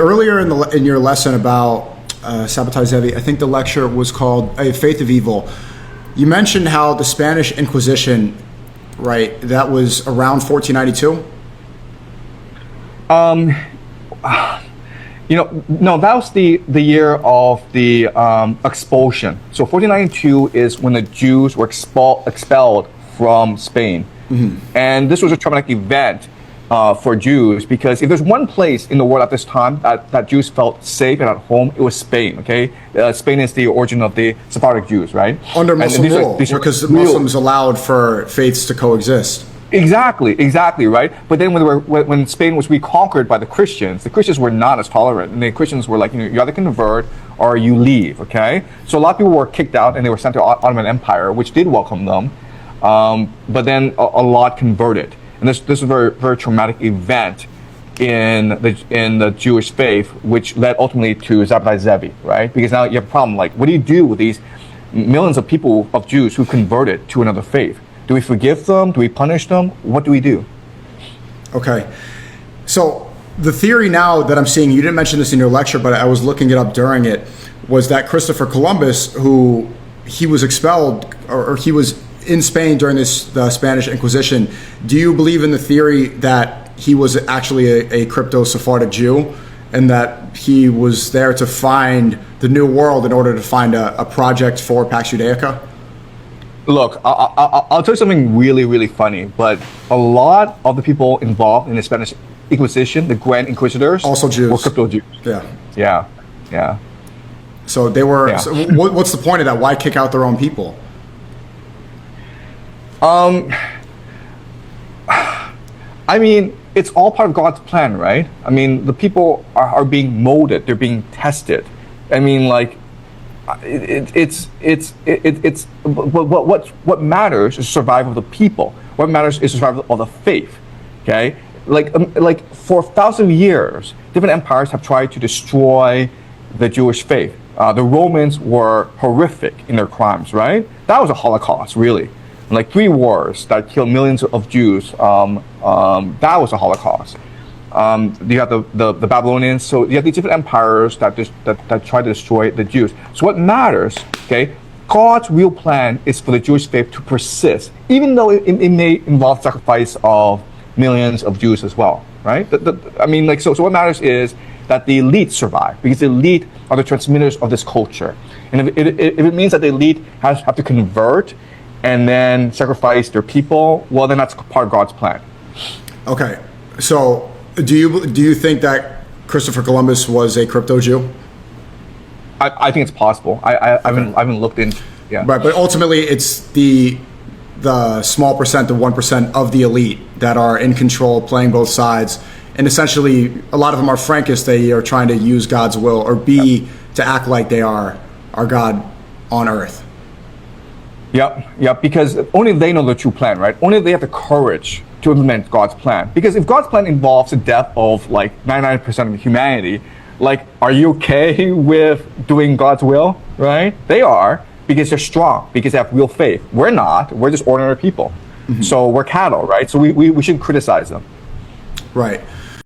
Earlier in your lesson about Sabbatai Zevi, I think the lecture was called A Faith of Evil. You mentioned how the Spanish Inquisition, right, that was around 1492? No, that was the year of the expulsion. So 1492 is when the Jews were expelled from Spain. Mm-hmm. And this was a traumatic event for Jews, because if there's one place in the world at this time that Jews felt safe and at home, it was Spain, okay? Spain is the origin of the Sephardic Jews, right? Under Muslim rule, because Muslims allowed for faiths to coexist. Exactly, right? But then when Spain was reconquered by the Christians were not as tolerant, and the Christians were like, you either convert or you leave, okay? So a lot of people were kicked out, and they were sent to Ottoman Empire, which did welcome them, but then a lot converted. And this is a very, very traumatic event in the Jewish faith, which led ultimately to Sabbatai Zevi, right? Because now you have a problem, like, what do you do with these millions of people, of Jews who converted to another faith? Do we forgive them? Do we punish them? What do we do? Okay. So the theory now that I'm seeing, you didn't mention this in your lecture, but I was looking it up during it, was that Christopher Columbus, he was expelled, or he was in Spain during the Spanish Inquisition. Do you believe in the theory that he was actually a crypto-Sephardic Jew, and that he was there to find the New World in order to find a project for Pax Judaica? Look, I'll tell you something really, really funny, but a lot of the people involved in the Spanish Inquisition, the Grand Inquisitors, also Jews, were crypto Jews. Yeah. So they were. Yeah. So what's the point of that? Why kick out their own people? I mean, it's all part of God's plan, right? I mean, the people are being molded; they're being tested. I mean, like, what matters is survival of the people. What matters is survival of the faith. Okay, like for 1,000 years, different empires have tried to destroy the Jewish faith. The Romans were horrific in their crimes, right? That was a Holocaust, really. Like 3 wars that killed millions of Jews. That was a Holocaust. You have the Babylonians. So you have these different empires that try to destroy the Jews. So what matters, okay? God's real plan is for the Jewish faith to persist, even though it may involve sacrifice of millions of Jews as well, right? So what matters is that the elite survive, because the elite are the transmitters of this culture. And if it means that the elite have to convert and then sacrifice their people, well, then that's part of God's plan. Okay, so do you think that Christopher Columbus was a crypto Jew? I think it's possible. I haven't looked into. Yeah. Right, but ultimately, it's the small percent, the 1% of the elite that are in control, playing both sides, and essentially, a lot of them are Frankists. They are trying to use God's will, or to act like they are God on earth. Yep, because only they know the true plan, right? Only they have the courage to implement God's plan. Because if God's plan involves the death of like 99% of humanity, like, are you okay with doing God's will, right? They are, because they're strong, because they have real faith. We're not. We're just ordinary people. Mm-hmm. So we're cattle, right? So we shouldn't criticize them. Right.